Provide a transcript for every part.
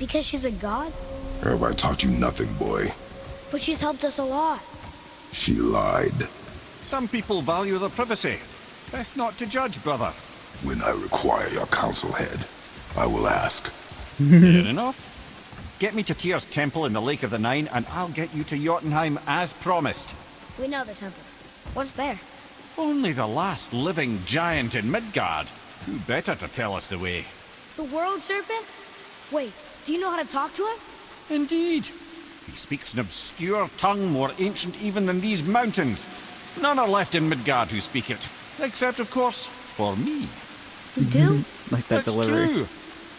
Because she's a god? Have I taught you nothing, boy? But she's helped us a lot. She lied. Some people value their privacy. Best not to judge, brother. When I require your council head, I will ask. Fair enough. Get me to Tyr's temple in the Lake of the Nine, and I'll get you to Jotunheim as promised. We know the temple. What's there? Only the last living giant in Midgard. Who better to tell us the way? The world serpent? Wait, do you know how to talk to him? Indeed. He speaks an obscure tongue more ancient even than these mountains. None are left in Midgard who speak it. Except, of course, for me. You do? Like that That's delivery. true.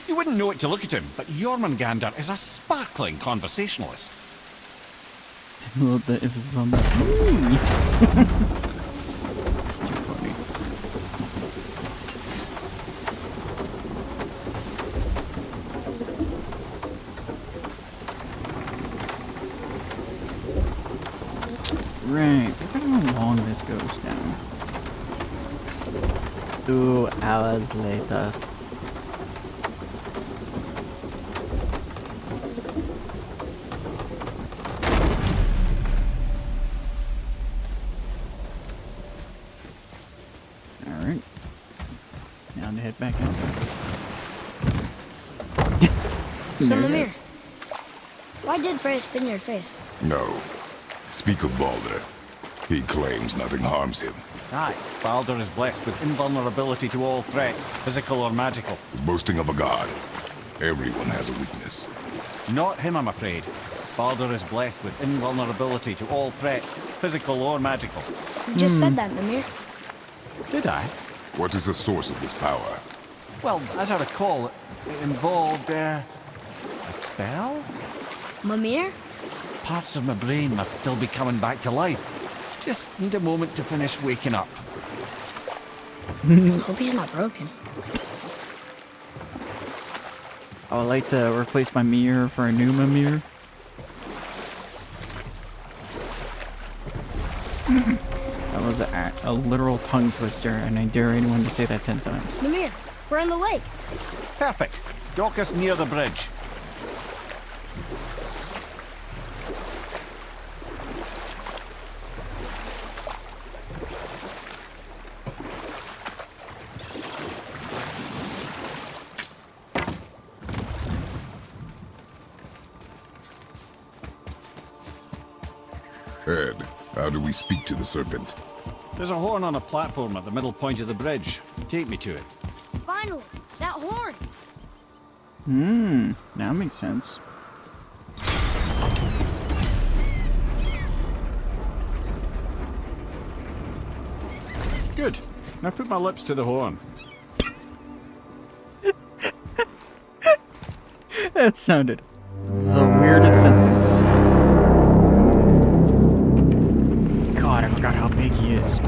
You wouldn't know it to look at him, but Jormungandr is a sparkling conversationalist. A little bit emphasis on that. It's too funny. Right, look at how long this goes now. 2 hours later. Alright. Now to head back out. So, There it Mimir, is. why did Freya spin your face? No. Speak of Balder. He claims nothing harms him. Aye, Baldur is blessed with invulnerability to all threats, physical or magical. Boasting of a god. Everyone has a weakness. Not him, I'm afraid. Baldur is blessed with invulnerability to all threats, physical or magical. You just said that, Mimir. Did I? What is the source of this power? Well, as I recall, it involved, a spell? Mimir? Parts of my brain must still be coming back to life. Just need a moment to finish waking up. Hope he's not broken. I would like to replace my mirror for a new Mimir. That was a literal tongue twister, and I dare anyone to say that 10 times. Mimir, we're in the lake. Perfect. Dock us near the bridge. Ed, how do we speak to the serpent? There's a horn on a platform at the middle point of the bridge. Take me to it. Finally, that horn. That makes sense. Good. Now put my lips to the horn. That sounded the weirdest sentence. God, I forgot how big he is.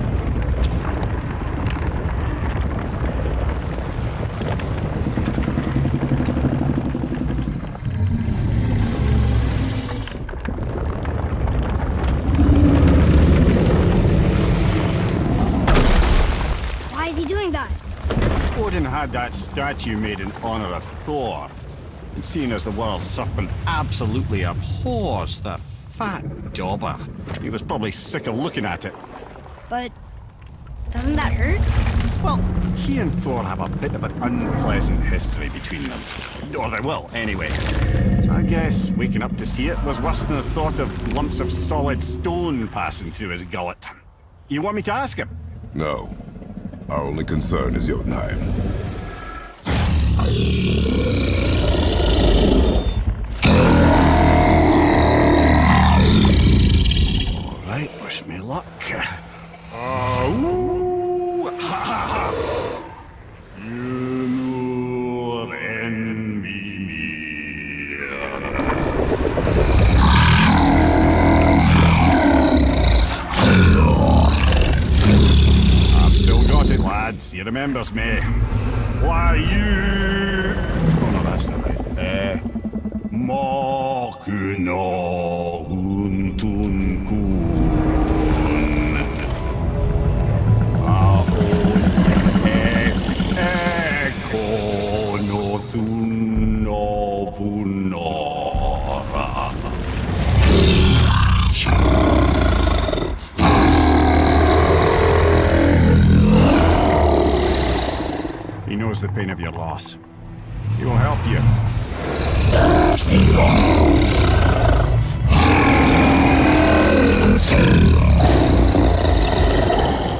Why is he doing that? Odin had that statue made in honor of Thor. And seeing as the world serpent absolutely abhors the fat dauber, he was probably sick of looking at it. But doesn't that hurt? Well, he and Thor have a bit of an unpleasant history between them. Or they will, anyway. So I guess waking up to see it was worse than the thought of lumps of solid stone passing through his gullet. You want me to ask him? No. Our only concern is Jotunheim. All right, wish me luck. Ooh, ha, ha, ha. Nur en Mimir. I've still got it, lads. He remembers me. Why, you... Oh, no, that's not right. Makuna huntun kun. Aon ekonothun ovun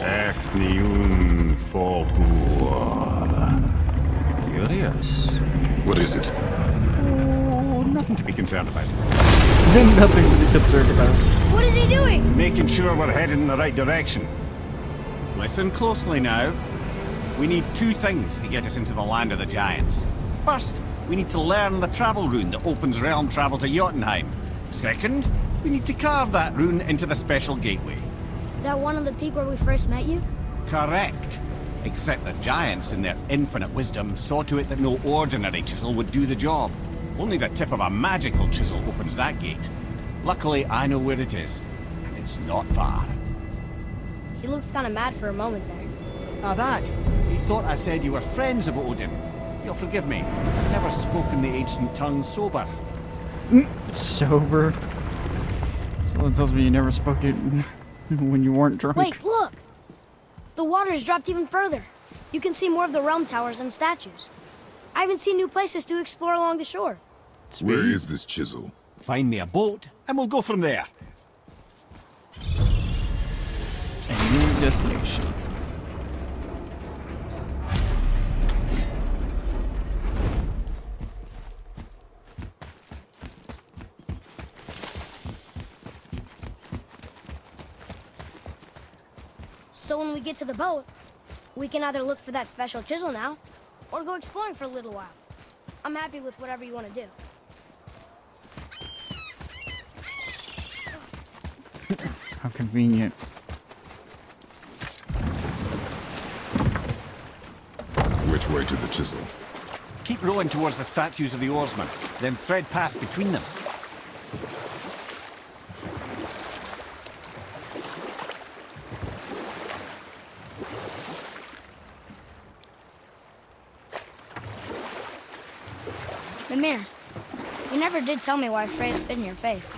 Ethnium Folklore. Curious. What is it? Oh, nothing to be concerned about. Nothing to be concerned about. What is he doing? Making sure we're headed in the right direction. Listen closely now. We need two things to get us into the land of the giants. First, we need to learn the travel rune that opens realm travel to Jotunheim. Second, we need to carve that rune into the special gateway. That one on the peak where we first met you? Correct. Except the giants, in their infinite wisdom, saw to it that no ordinary chisel would do the job. Only the tip of a magical chisel opens that gate. Luckily, I know where it is, and it's not far. He looked kind of mad for a moment there. Now that, he thought I said you were friends of Odin. You'll forgive me. I've never spoken the ancient tongue sober. Sober? So that tells me you never spoke it when you weren't drunk. Wait, look! The water's dropped even further. You can see more of the realm towers and statues. I haven't seen new places to explore along the shore. Where is this chisel? Find me a boat, and we'll go from there. A new destination. So when we get to the boat, we can either look for that special chisel now, or go exploring for a little while. I'm happy with whatever you want to do. How convenient. Which way to the chisel? Keep rowing towards the statues of the oarsmen, then thread past between them. Mimir, you never did tell me why Freya spit in your face.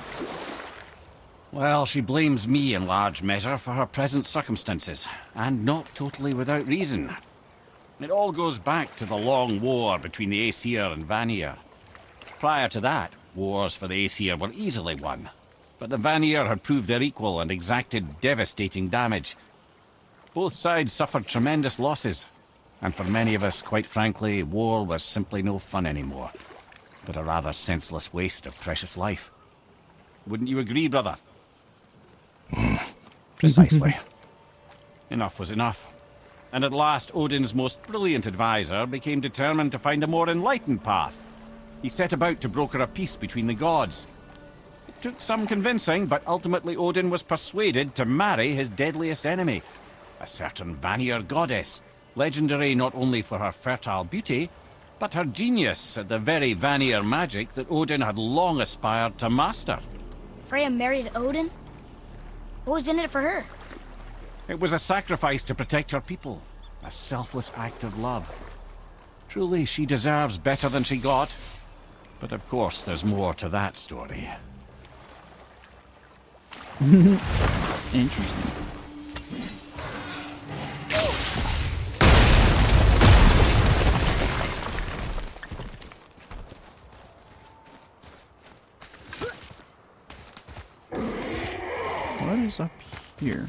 Well, she blames me in large measure for her present circumstances, and not totally without reason. It all goes back to the long war between the Aesir and Vanir. Prior to that, wars for the Aesir were easily won, but the Vanir had proved their equal and exacted devastating damage. Both sides suffered tremendous losses, and for many of us, quite frankly, war was simply no fun anymore, but a rather senseless waste of precious life. Wouldn't you agree, brother? Precisely. Enough was enough. And at last, Odin's most brilliant advisor became determined to find a more enlightened path. He set about to broker a peace between the gods. It took some convincing, but ultimately Odin was persuaded to marry his deadliest enemy, a certain Vanir goddess, legendary not only for her fertile beauty, but her genius at the very Vanir magic that Odin had long aspired to master. Freya married Odin? What was in it for her? It was a sacrifice to protect her people, a selfless act of love. Truly, she deserves better than she got. But of course, there's more to that story. Interesting. What is up here?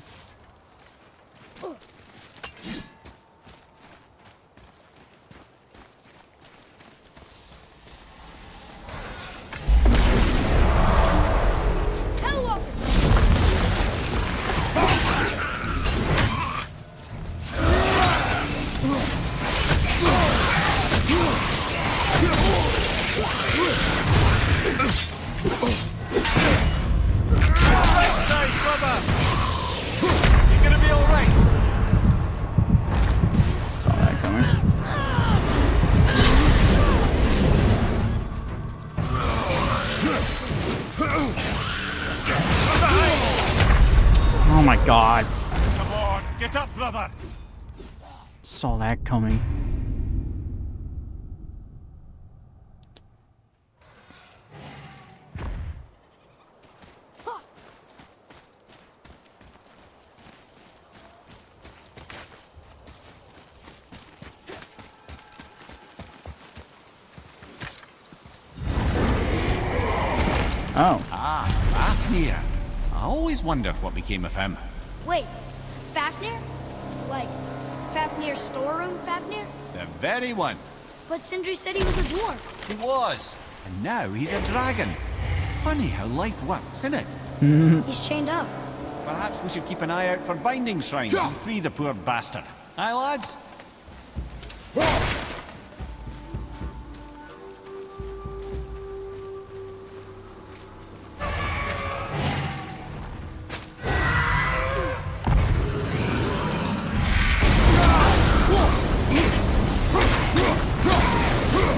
Saw that coming. Oh my god. Come on, get up, brother! Saw that coming. Oh. Ah, Fafnir. I always wondered what became of him. Wait, Fafnir? Like, Fafnir's storeroom Fafnir? The very one. But Sindri said he was a dwarf. He was. And now he's a dragon. Funny how life works, isn't it? He's chained up. Perhaps we should keep an eye out for binding shrines and free the poor bastard. Aye, lads?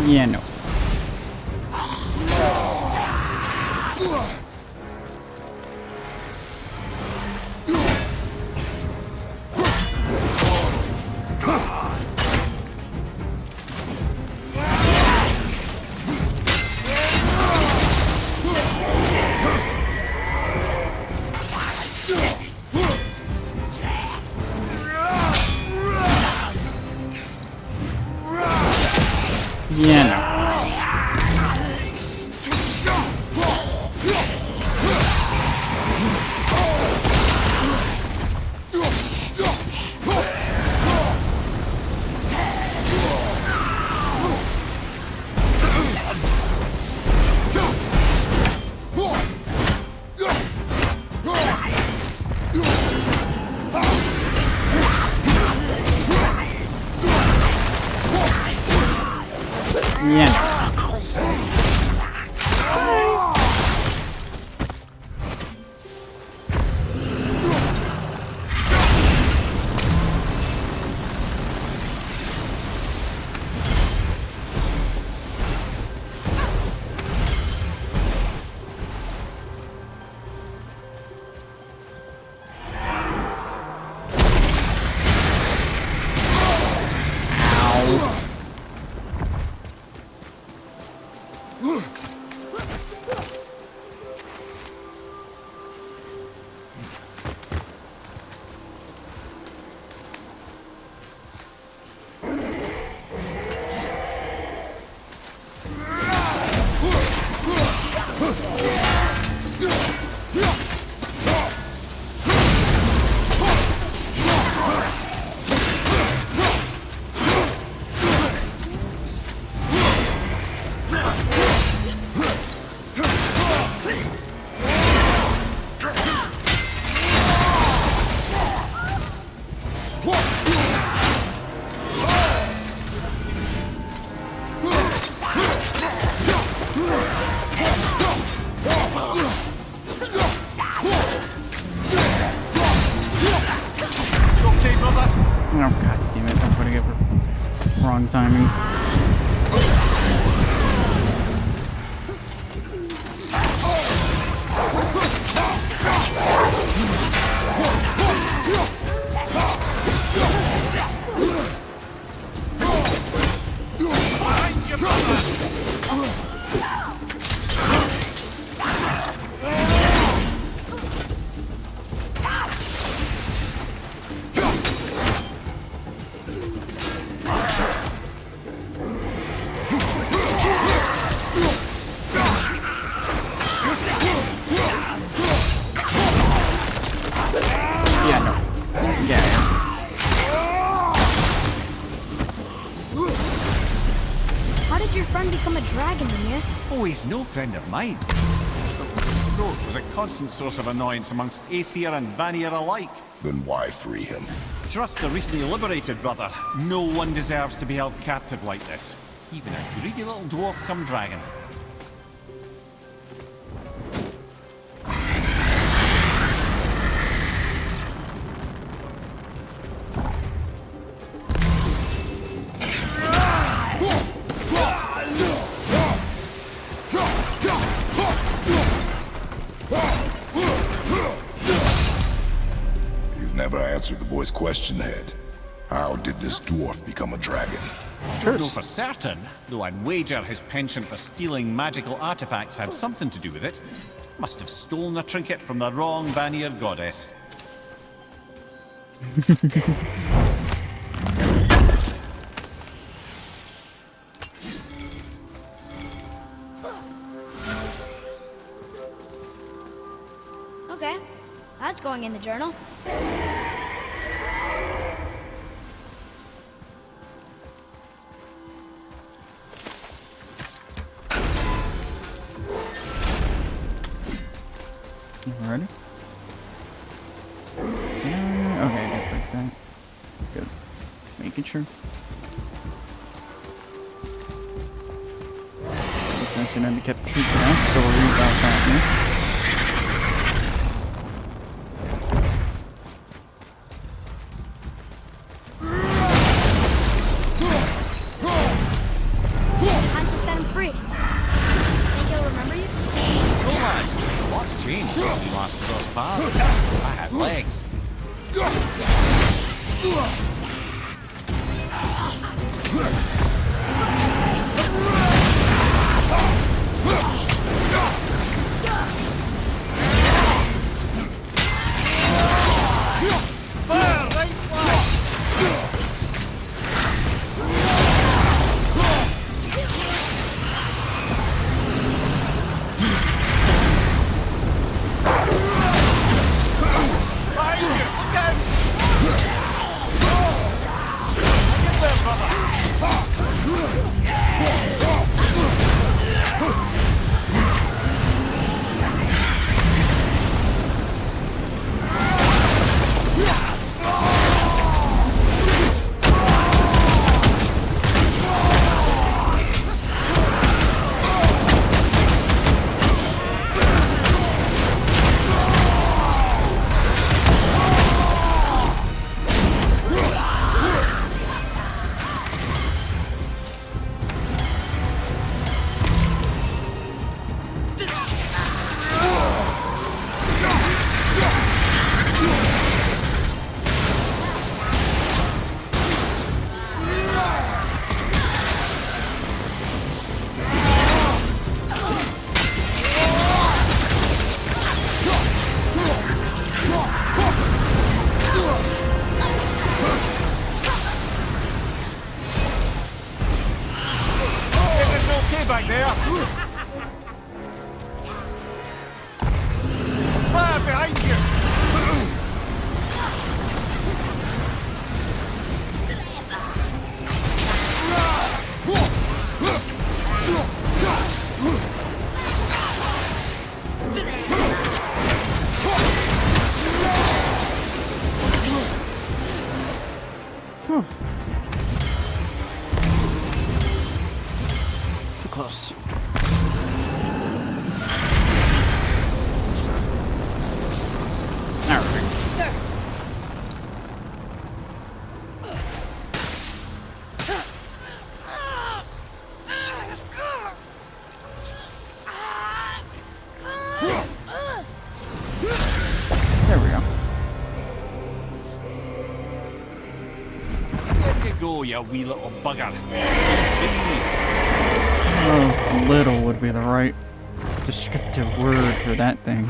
Yeah, no. Yeah, no. Yeah, no. Oh, god damn it. That's what I get for wrong timing. Yeah, no. Yeah. How did your friend become a dragon, Mimir? Oh, he's no friend of mine. This little stroke was a constant source of annoyance amongst Aesir and Vanir alike. Then why free him? Trust the recently liberated, brother. No one deserves to be held captive like this. Even a greedy little dwarf come dragon. You've never answered the boy's question, Head. How did this dwarf become a dragon? Don't know for certain, though I'd wager his penchant for stealing magical artifacts had something to do with it. Must have stolen a trinket from the wrong Vanir goddess. Okay, that's going in the journal. Ready? Okay, just like that. Good. Making sure. Since you know to kept true to that story about that. Time to set him free. Think he'll remember you? Cool man. Lots changed since we last crossed paths. I had legs. Back there! Fire behind you! Too close. Alright. Sir. There we go. There you go, you wee little bugger. Oh, little would be the right descriptive word for that thing.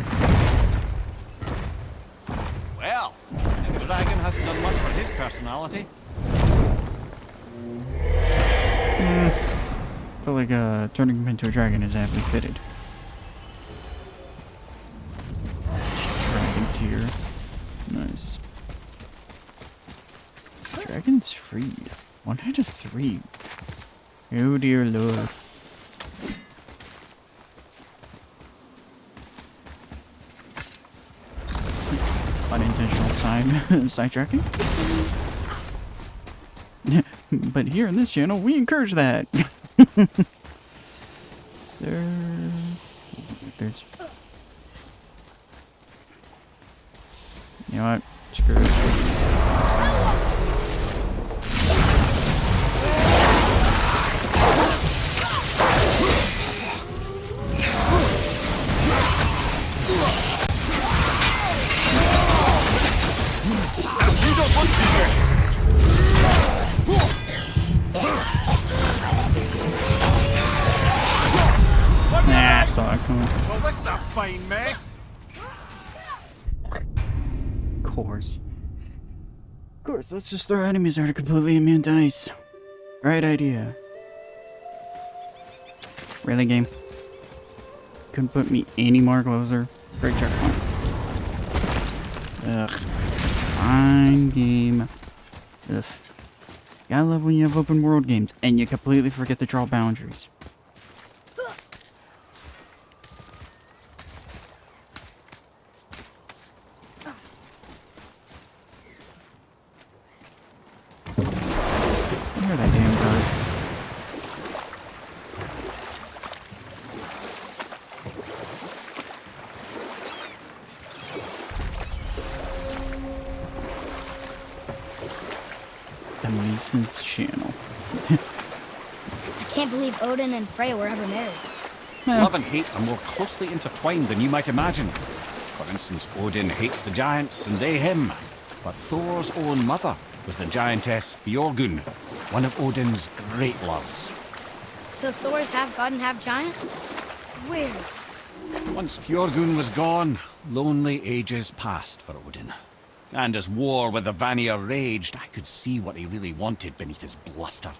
Well, the dragon hasn't done much for his personality. I feel like turning him into a dragon is aptly fitted. Dragon tier. Nice. Dragons freed. 1 out of 3. Oh dear lord. Unintentional sidetracking. But here in this channel, we encourage that. There's... You know what? Screw it. Nah, I saw it coming. Well, this is a fine mess. Of course. Of course, let's just throw enemies that are completely immune to ice. Right idea. Really, game? Couldn't put me any more closer. Great checkpoint. Ugh. Fine game. Ugh. Gotta love when you have open world games and you completely forget to draw boundaries. Hear that damn bird. The Mason's channel. I can't believe Odin and Freya were ever married. Love and hate are more closely intertwined than you might imagine. For instance, Odin hates the giants and they him. But Thor's own mother was the giantess Fjorgun, one of Odin's great loves. So Thor's half god and half giant? Weird. Once Fjorgun was gone, lonely ages passed for Odin. And as war with the Vanir raged, I could see what he really wanted beneath his bluster.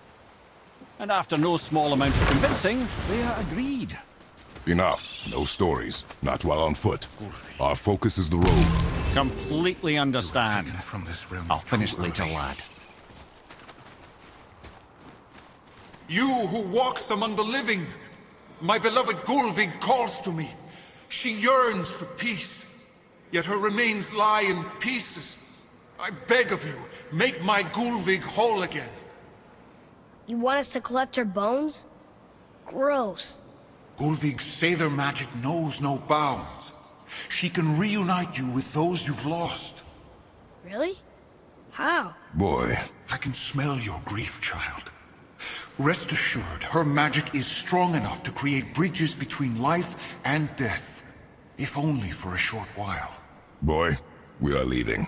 And after no small amount of convincing, Freya agreed. Enough. No stories. Not while on foot. Our focus is the road. Completely understand. From this realm I'll finish to later, Earth. lad. You who walks among the living, my beloved Gulvig calls to me. She yearns for peace, yet her remains lie in pieces. I beg of you, make my Gulvig whole again. You want us to collect her bones? Gross. Gulvig's Sather magic knows no bounds. She can reunite you with those you've lost. Really? How? Boy, I can smell your grief, child. Rest assured, her magic is strong enough to create bridges between life and death, if only for a short while. boy, we are leaving.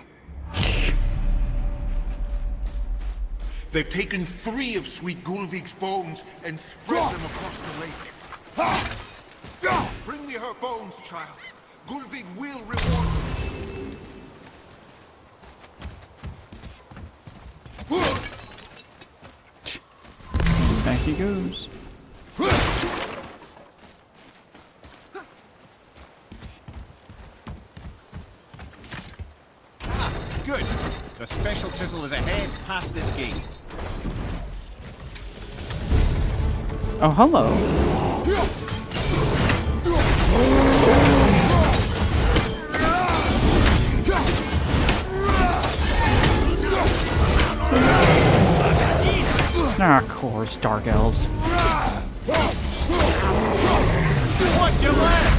They've taken 3 of Sweet Gulvig's bones and spread them across the lake. Bring me her bones, child. Gulvig will reward And back he goes. Good. The special chisel is ahead past this gate. Oh, hello. Ah, of course, Dark Elves. Watch your left!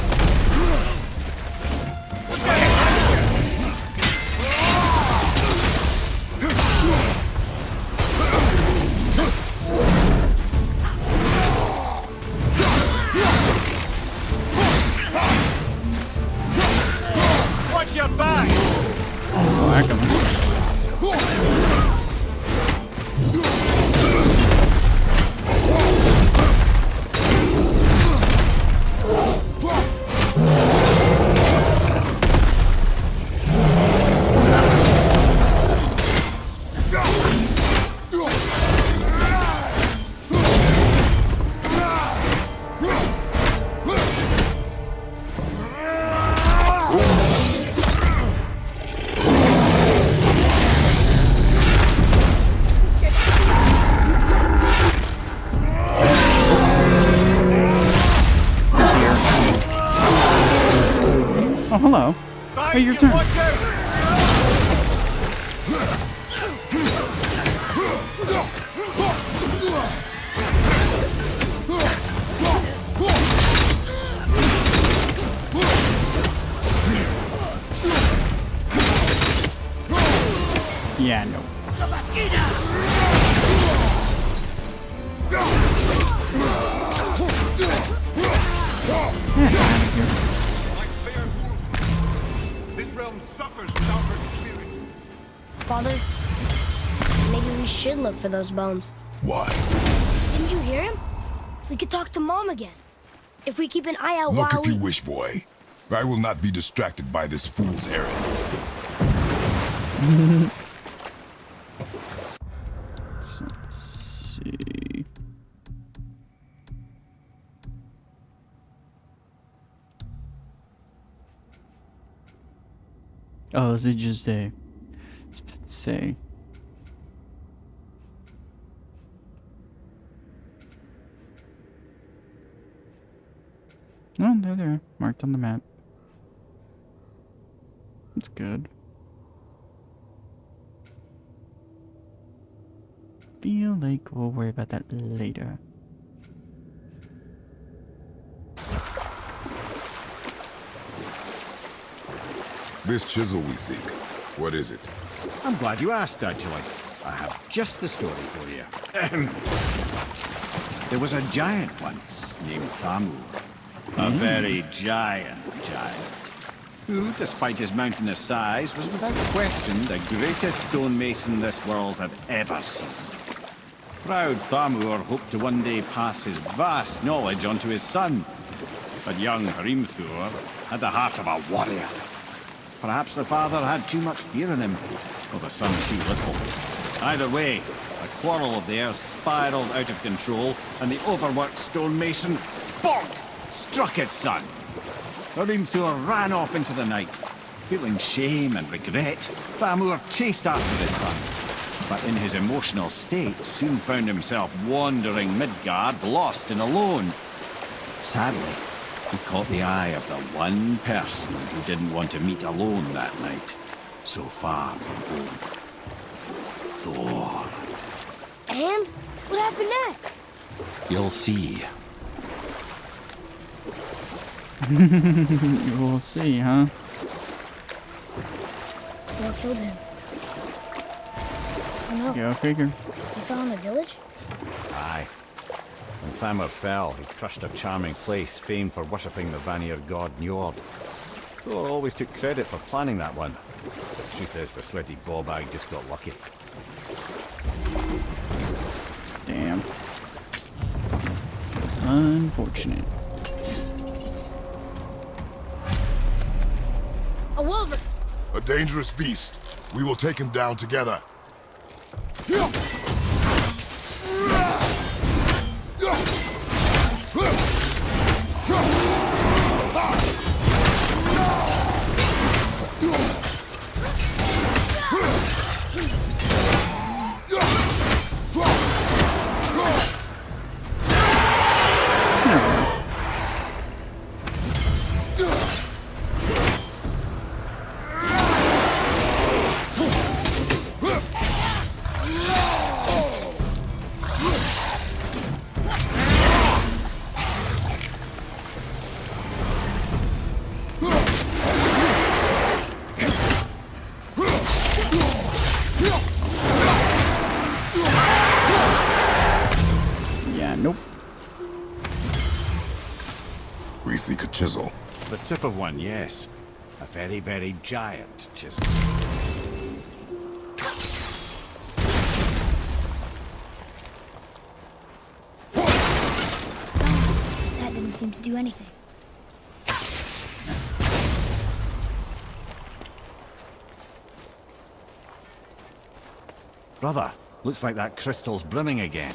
Watch your back! Whack him. Oh, hello. Hey, your turn. Watch out! Yeah, no. like fair Gulvig. This realm suffers without her spirit. Father, maybe we should look for those bones. Why? Didn't you hear him? We could talk to Mom again. If we keep an eye out Look while if you wish, boy. I will not be distracted by this fool's errand. Let's see. Oh, is it just a... Let's say... Oh, there they are. Marked on the map. That's good. Feel like we'll worry about that later. This chisel we seek, what is it? I'm glad you asked, actually. I have just the story for you. There was a giant once named Thamur. A very giant, who, despite his mountainous size, was without question the greatest stonemason this world had ever seen. Proud Thamur hoped to one day pass his vast knowledge on to his son. But young Hrimthur had the heart of a warrior. Perhaps the father had too much fear in him, or the son too little. Either way, a quarrel of theirs spiraled out of control, and the overworked stonemason, bonk, struck his son. Hrimthur ran off into the night. Feeling shame and regret, Thamur chased after his son, but in his emotional state soon found himself wandering Midgard, lost and alone. Sadly, he caught the eye of the one person who didn't want to meet alone that night, so far from home. Thor. And what happened next? You'll see. We'll see, huh? Thor killed him. Oh no, Go figure. he fell in the village? Aye. When Thamur fell, he crushed a charming place famed for worshipping the Vanir god Njord. Thor always took credit for planning that one. The truth is, the sweaty ballbag just got lucky. Damn. Unfortunate. A wolverine! A dangerous beast. We will take him down together. Yeah, nope. We seek a chisel. The tip of one, yes. A very, very giant chisel. That didn't seem to do anything. Brother, looks like that crystal's brimming again.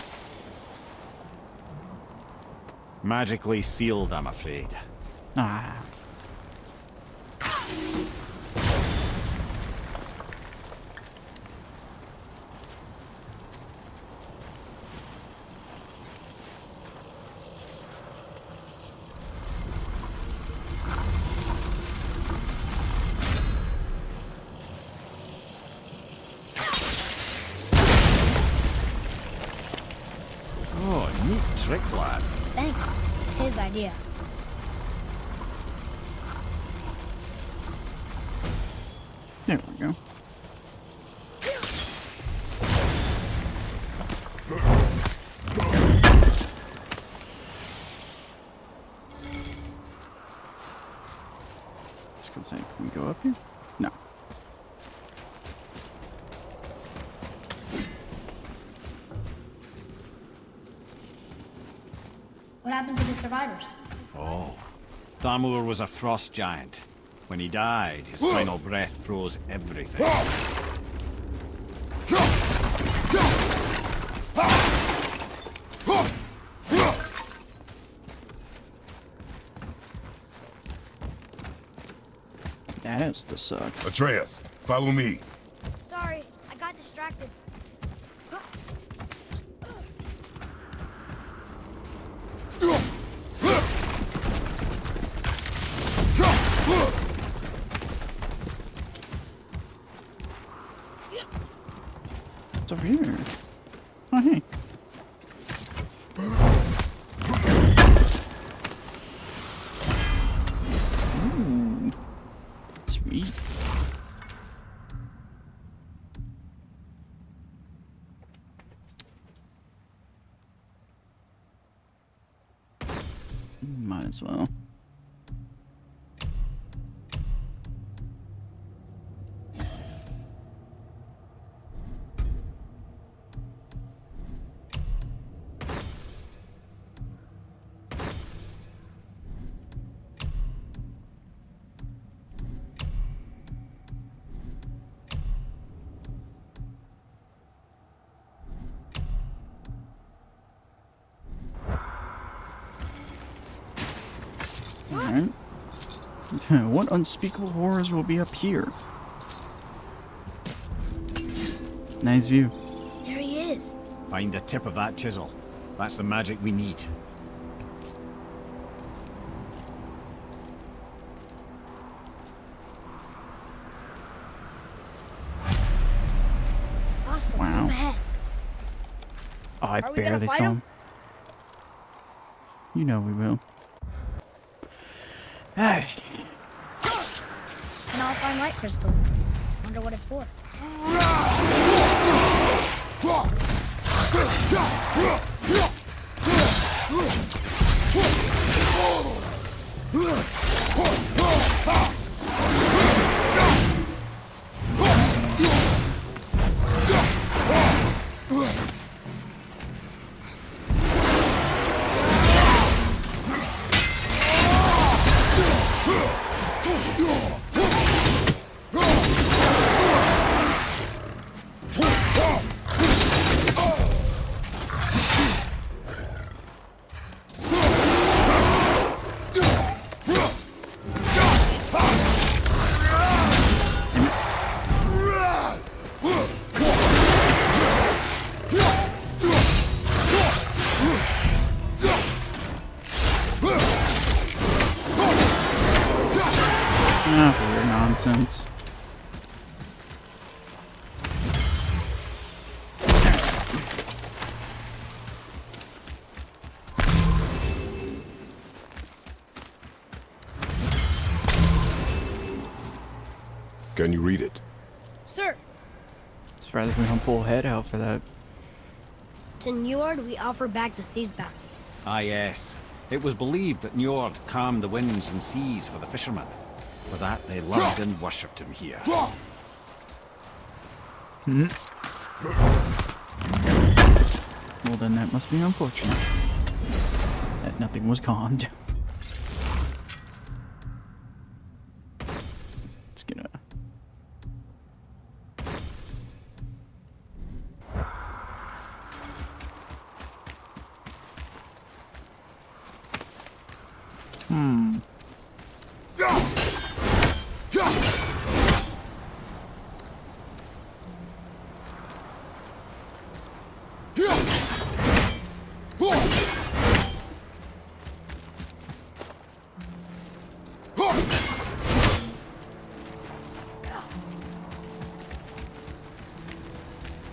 Magically sealed, I'm afraid. Ah. Oh, neat trick, lad. Thanks. His idea. There we go. Let's go say, can we go up here? No. What happened to the survivors? Oh. Thamur was a frost giant. When he died, his final breath froze everything. That has to suck. Atreus, follow me. Sorry, I got distracted. What's over here? Oh, hey. Ooh. Sweet. Might as well. Alright. What unspeakable horrors will be up here? Nice view. There he is. Find the tip of that chisel. That's the magic we need. Awesome. Wow. Up ahead. Oh, I Are we gonna barely fight saw him? him. You know we will. Hey. An Alpine light crystal. Wonder what it's for. Ah, for your nonsense. Can you read it? Sir, Surprised we don't pull head out for that. to Njord we offer back the sea's bounty. Ah, yes. It was believed that Njord calmed the winds and seas for the fishermen. For that, they loved and worshipped him here. Well, then that must be unfortunate. That nothing was calmed. It's gonna...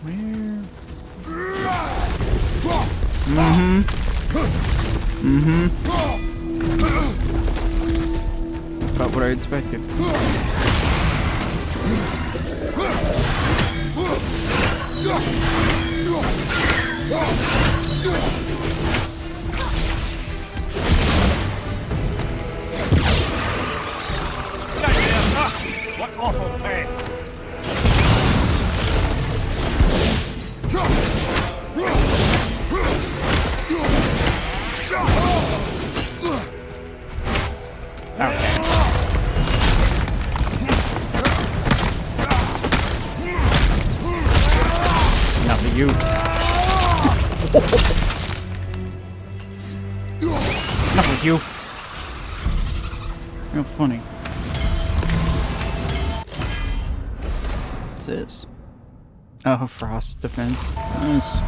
Where? About what I expected. What awful pest! Not for you. Not with you. Real funny. is this? Oh, frost defense. Nice.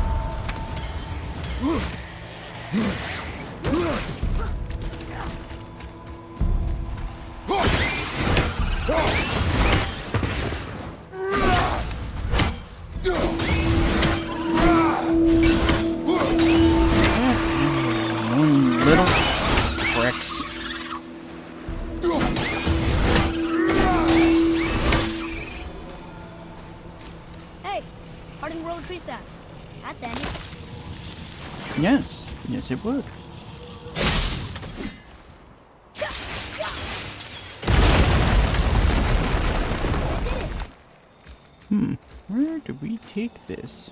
One little bricks. Hey, hardened world tree sap. That's handy. Yes. Yes, it would. Where do we take this?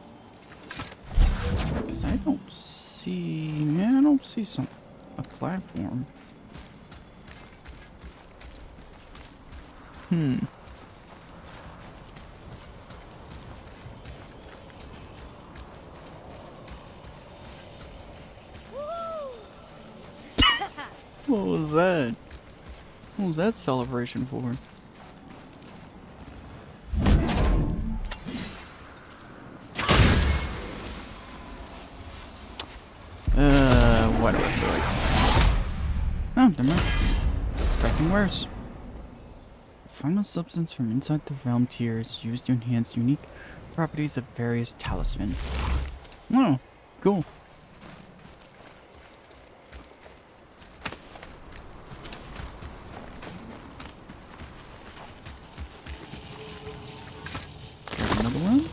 'Cause I don't see... Man, I don't see a platform. What was that? What was that celebration for? What do I feel like? Oh, never mind. It's fucking worse. Find a substance from inside the realm tiers used to enhance unique properties of various talisman. Oh, cool. There's another one.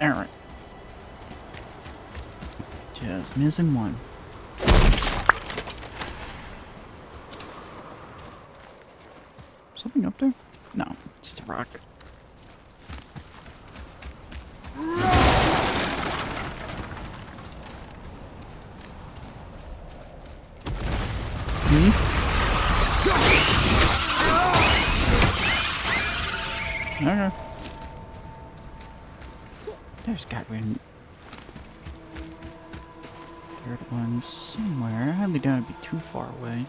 Alright. Just missing one. Something up there? No, just a rock. Okay. There's got to be a third one somewhere. I highly doubt it'd be too far away.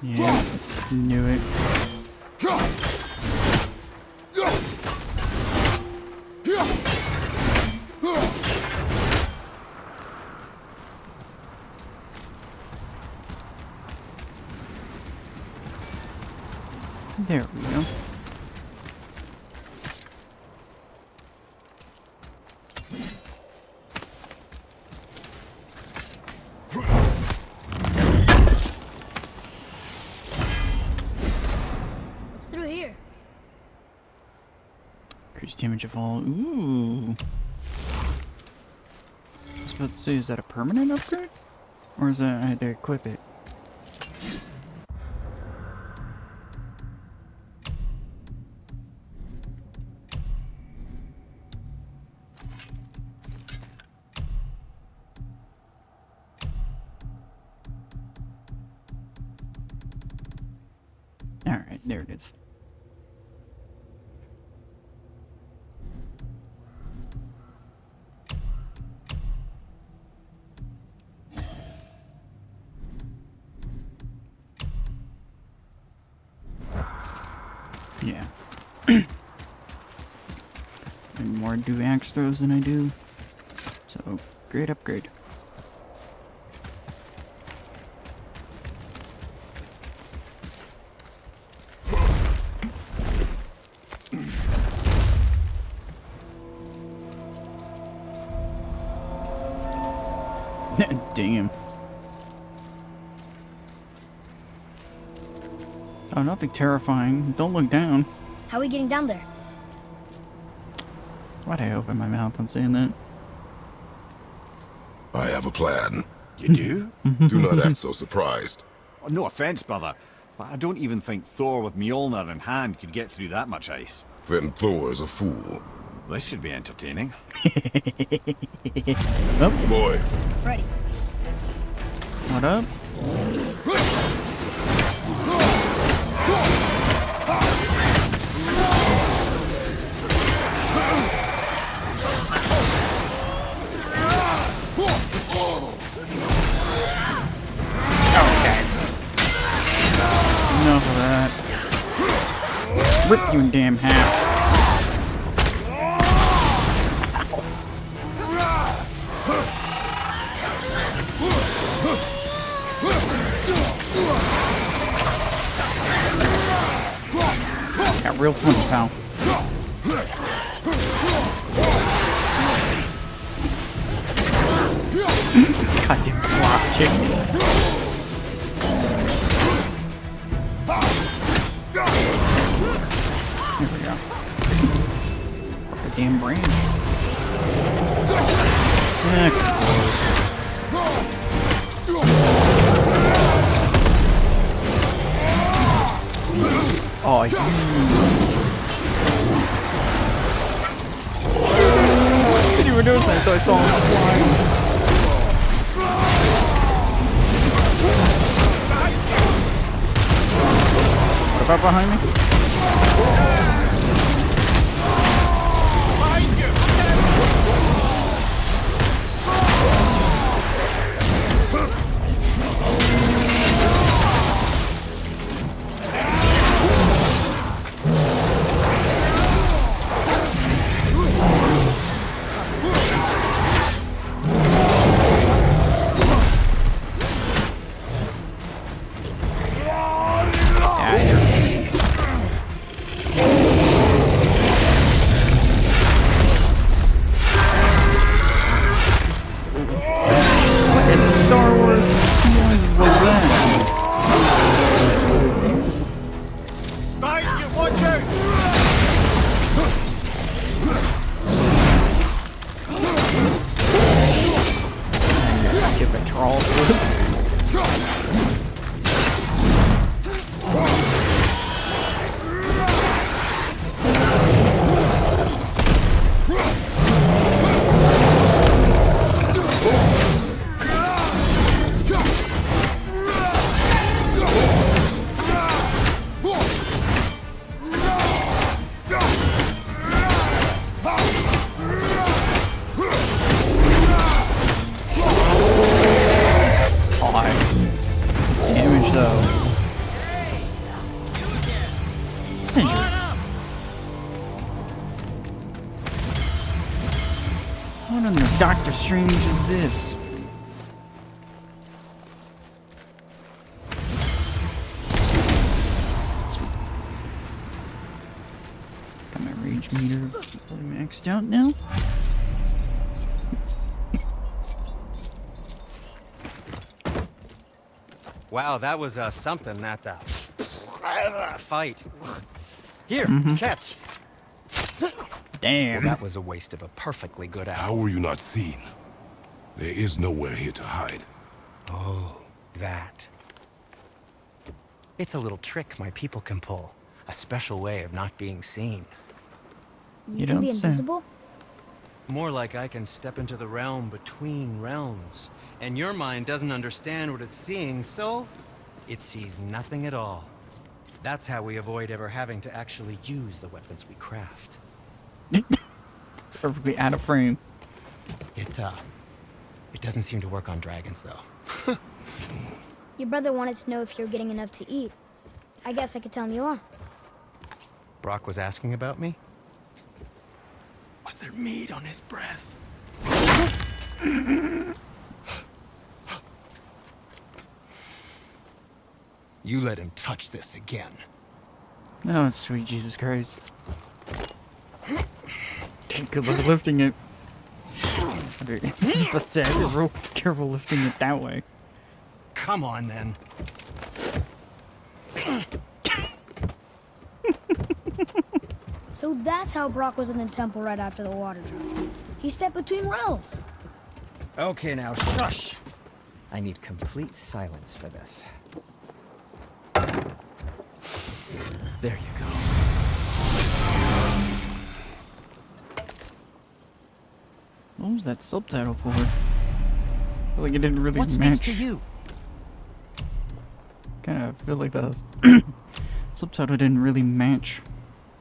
Yeah, knew it. There we go. What's through here? Increase damage of all. Ooh. I was about to say, is that a permanent upgrade? Or is that I had to equip it? Alright, there it is. Yeah. And more do axe throws than I do. So, great upgrade. Damn. Oh, nothing terrifying. Don't look down. How are we getting down there? Why'd I open my mouth on saying that? I have a plan. You do? Do not act so surprised. Oh, no offense, brother, but I don't even think Thor with Mjolnir in hand could get through that much ice. Then Thor's a fool. This should be entertaining. Boy, Ready. What up? Enough of that. Rip you in damn half. Got real funny, pal. Goddamn flop chicken. Here we go. The damn branch. Oh, I didn't even notice that until I saw him flying. What about behind me? What in the Doctor Strange is this? Got my rage meter fully maxed out now. Wow, that was something, that fight. Here, catch. Damn. Well, that was a waste of a perfectly good How hour. were you not seen? There is nowhere here to hide. Oh, that. It's a little trick my people can pull. A special way of not being seen. You can be don't say. invisible? More like I can step into the realm between realms. And your mind doesn't understand what it's seeing, so it sees nothing at all. That's how we avoid ever having to actually use the weapons we craft. Perfectly out of frame. It doesn't seem to work on dragons, though. Your brother wanted to know if you're getting enough to eat. I guess I could tell him you are. Brock was asking about me? Was there meat on his breath? You let him touch this again. Oh, sweet Jesus Christ. Good luck lifting it. Let's say I was real careful lifting it that way. Come on, then. So that's how Brock was in the temple right after the water drop. He stepped between realms. Okay, now shush. I need complete silence for this. There you go. What was that subtitle for? I feel like it didn't really What speaks match. to you? kind of feel like the subtitle didn't really match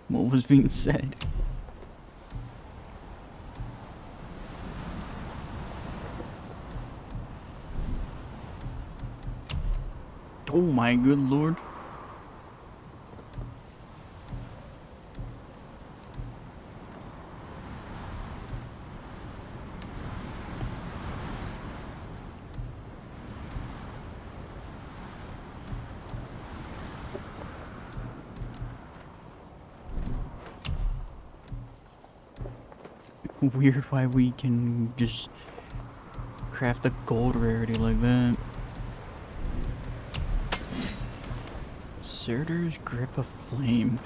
what was being said. Oh my good lord. Weird why we can just craft a gold rarity like that. Surtur's Grip of Flame.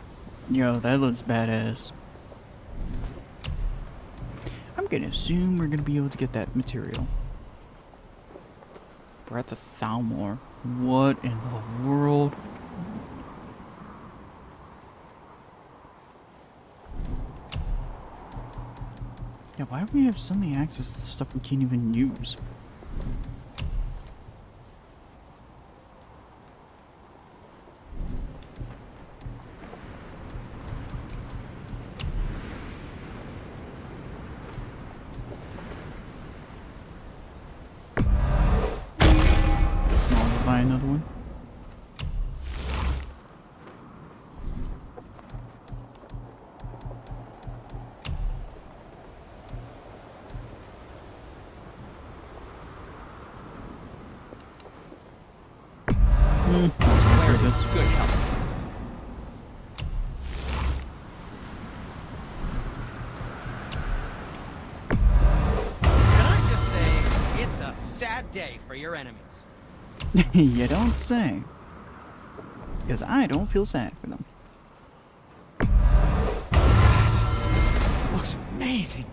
Yo, that looks badass. I'm gonna assume we're gonna be able to get that material. Breath of Thalmor. What in the world? Yeah, why do we have suddenly access to stuff we can't even use? I'll buy another one. Good help. Can I just say, it's a sad day for your enemies. You don't say. Because I don't feel sad for them. Looks amazing.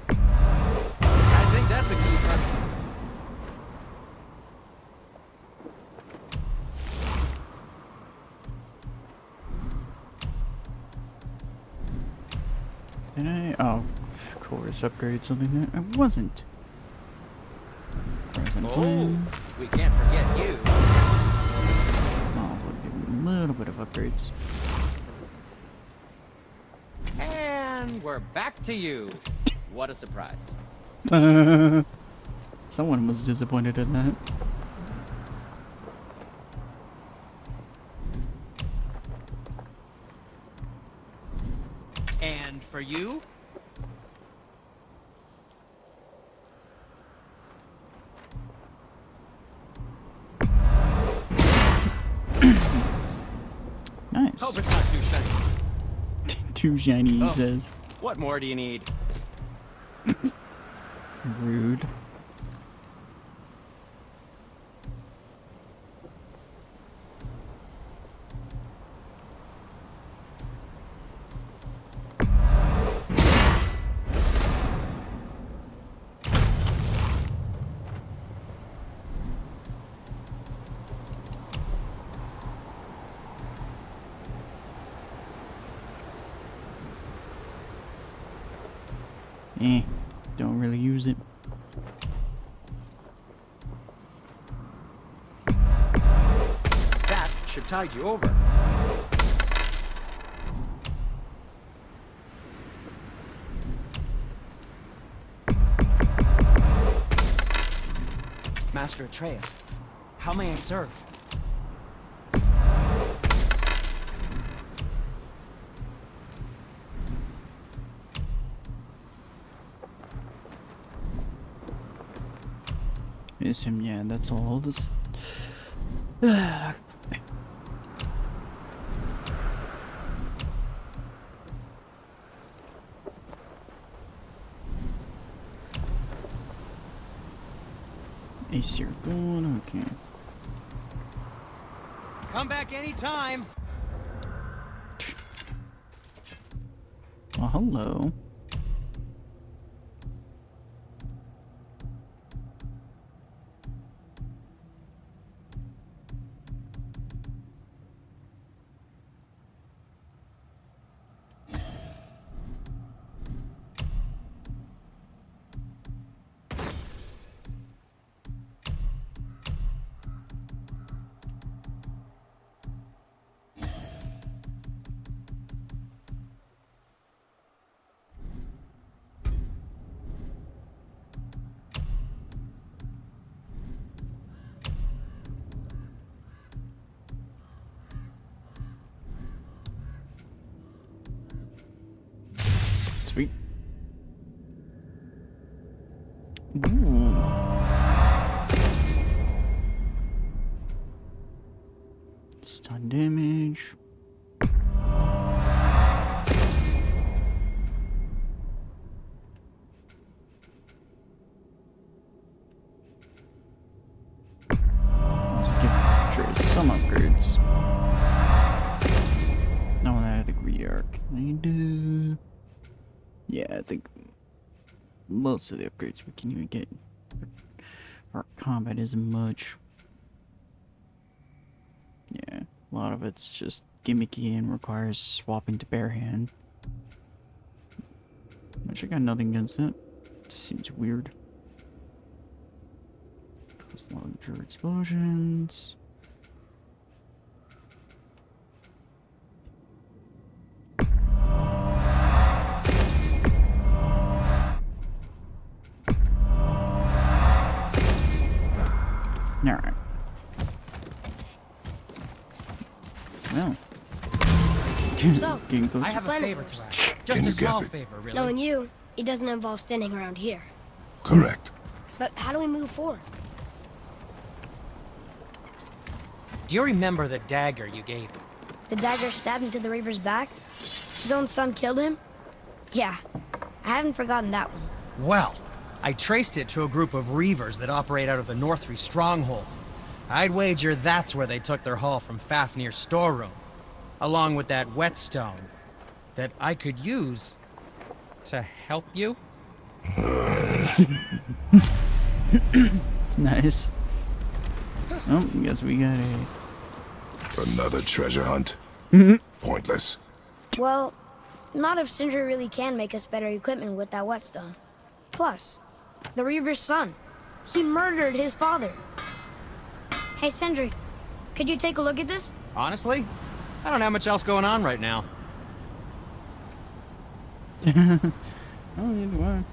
I think that's a keeper. Did I? Oh, of course, upgrade something that I wasn't. Present Oh, plan. we can't forget you. Oh, we'll give him a little bit of upgrades. And we're back to you. What a surprise. Someone was disappointed in that. And for you? Nice. Hope it's not too shiny. Too shiny, he Oh. says. What more do you need? Rude. Don't really use it. That should tide you over. Master Atreus, how may I serve? It's him, yeah, that's all this. Ace, you're going, okay. Come back anytime. Well, hello. Ooh. Stun damage. Let's give Trace some upgrades. Now that I think we are kind of... Yeah, I think most of the upgrades we can even get. Our combat isn't much. Yeah, a lot of it's just gimmicky and requires swapping to bare hand. Which I got nothing against it. Just seems weird. Cause larger explosions. Alright. Well. So, Getting close. I have a favor to ask. Just Can a you guess small it? favor, really. knowing you, it doesn't involve standing around here. Correct. But how do we move forward? Do you remember the dagger you gave me? The dagger stabbed into the Reaver's back? His own son killed him? Yeah, I haven't forgotten that one. Well, I traced it to a group of Reavers that operate out of the Northree stronghold. I'd wager that's where they took their haul from Fafnir's storeroom, along with that whetstone that I could use to help you. Nice. Oh, guess we got a... Another treasure hunt. Pointless. Well, not if Sindri really can make us better equipment with that whetstone. Plus, the Reaver's son. He murdered his father. Hey, Sindri, could you take a look at this? Honestly, I don't have much else going on right now. Oh, either way.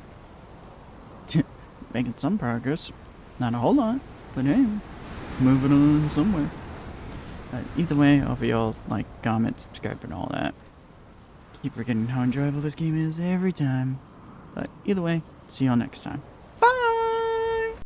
Making some progress. Not a whole lot, but hey, moving on somewhere. Either way, I hope you all like, comment, subscribe, and all that. Keep forgetting how enjoyable this game is every time. But either way, see y'all next time.